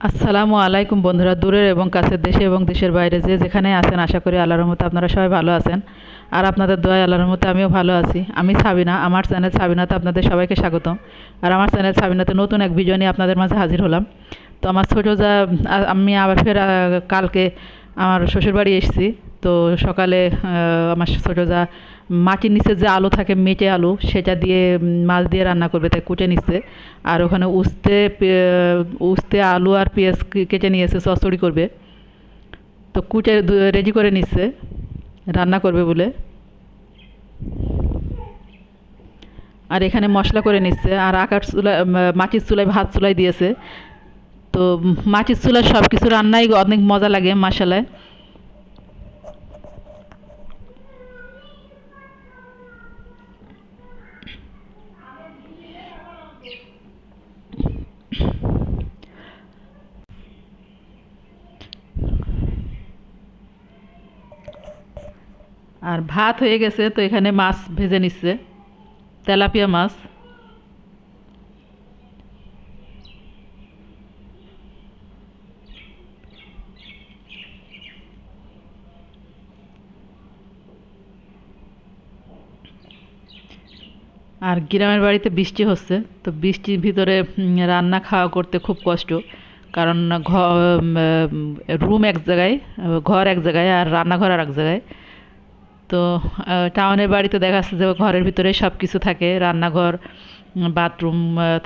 আসসালামু আলাইকুম বন্ধুরা, দূরের এবং কাছের, দেশে এবং দেশের বাইরে যে যেখানে আছেন, আশা করি আল্লাহর রহমতে আপনারা সবাই ভালো আছেন। আর আপনাদের দোয়ায় আল্লাহর রহমতে আমিও ভালো আছি। আমি সাবিনা, আমার চ্যানেল সাবিনাতে আপনাদের সবাইকে স্বাগতম। আর আমার চ্যানেল সাবিনাতে নতুন এক ভিডিও নিয়ে আপনাদের মাঝে হাজির হলাম। তো আমার ছোটো যা আমি আবার ফের কালকে আমার শ্বশুরবাড়ি এসেছি। তো সকালে আমার ছোটো যা মাটির নিচে যে আলু থাকে, মেটে আলু, সেটা দিয়ে মাছ দিয়ে রান্না করবে, তাই কুটে নিচ্ছে। আর ওখানে উস্তে আলু আর পেঁয়াজ কেটে নিয়েছে, চচ্চড়ি করবে। তো কুটে রেডি করে নিচ্ছে, রান্না করবে বলে। আর এখানে মশলা করে নিচ্ছে। আর আকার চুলা, মাটির চুলায় ভাত চুলাই দিয়েছে। তো মাটির চুলায় সব কিছু রান্নাই অনেক মজা লাগে মাসালায়। আর ভাত হয়ে গেছে, তো এখানে মাছ ভেজে নিচ্ছে, তেলাপিয়া মাছ। আর গ্রামের বাড়িতে বৃষ্টি হচ্ছে, তো বৃষ্টির ভিতরে রান্না খাওয়া করতে খুব কষ্ট। কারণ রুম এক জায়গায়, ঘর এক জায়গায়, আর রান্নাঘর আর এক জায়গায়। তো টাউনের বাড়িতে দেখা যাচ্ছে যে ঘরের ভিতরে সব কিছু থাকে, রান্নাঘর, বাথরুম,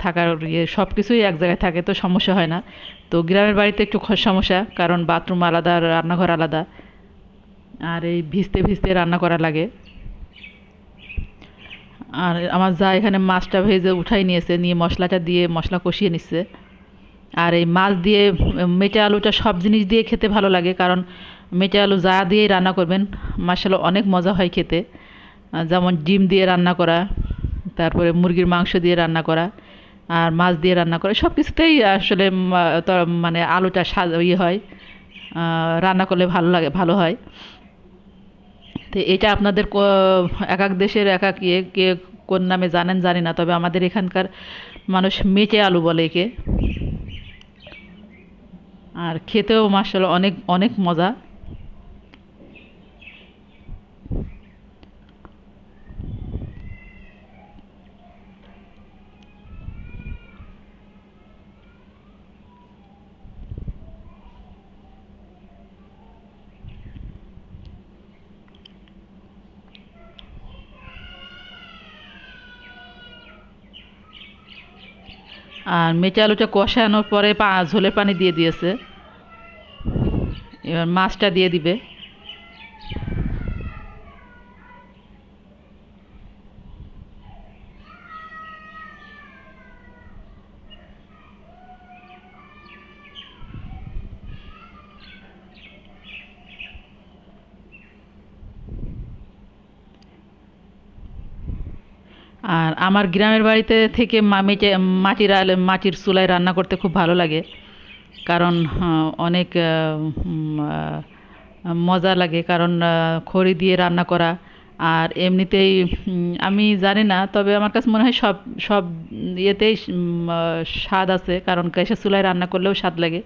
থাকার সব কিছুই এক জায়গায় থাকে, তো সমস্যা হয় না। তো গ্রামের বাড়িতে একটু সমস্যা, কারণ বাথরুম আলাদা, রান্নাঘর আলাদা। আর এই ভিজতে ভিজতে রান্না করা লাগে। আর আমার যা এখানে মাছটা ভেজে উঠাই নিয়েছে, নিয়ে মশলাটা দিয়ে মশলা কষিয়ে নিচ্ছে। আর এই মাছ দিয়ে মেটে আলুটা সব জিনিস দিয়ে খেতে ভালো লাগে, কারণ মেটে আলু যা দিয়েই রান্না করবেন মাশাআল্লাহ অনেক মজা হয় খেতে। যেমন ডিম দিয়ে রান্না করা, তারপরে মুরগির মাংস দিয়ে রান্না করা, আর মাছ দিয়ে রান্না করা, সব কিছুতেই আসলে মানে আলুটা হয়, রান্না করলে ভালো লাগে, ভালো হয়। তো এটা আপনাদের এক এক দেশের এক এক কে কোন নামে জানেন জানি না, তবে আমাদের এখানকার মানুষ মেটে আলু বলে একে। আর খেতেও মাশাআল্লাহ অনেক অনেক মজা। আর মেটে আলুটা কষানোর পরে ঝোলের পানি দিয়ে দিয়েছে, এবার মাছটা দিয়ে দিবে। আর আমার গ্রামের বাড়িতে থেকে মাটির চুলায় রান্না করতে খুব ভালো লাগে, কারণ অনেক মজা লাগে, কারণ খড়ি দিয়ে রান্না করা। আর এমনিতেই আমি জানি না, তবে আমার কাছে মনে হয় সব সব ইয়েতেই স্বাদ আছে, কারণ গ্যাসের চুলায় রান্না করলেও স্বাদ লাগে,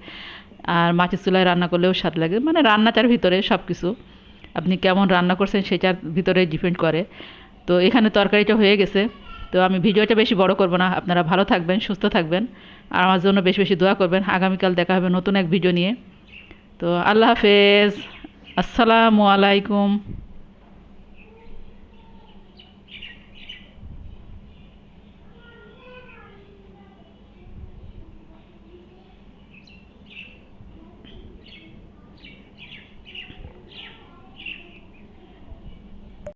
আর মাটির চুলায় রান্না করলেও স্বাদ লাগে। মানে রান্নাটার ভিতরে সব কিছু, আপনি কেমন রান্না করছেন সেটার ভিতরে ডিপেন্ড করে। তো এখানে তরকারিটা হয়ে গেছে। তো আমি ভিডিওটা বেশি বড় করব না, আপনারা ভালো থাকবেন, সুস্থ থাকবেন, আর আমার জন্য বেশি বেশি দোয়া করবেন। আগামীকাল দেখা হবে নতুন এক ভিডিও নিয়ে। তো আল্লাহ হাফেজ, আসসালামু আলাইকুম।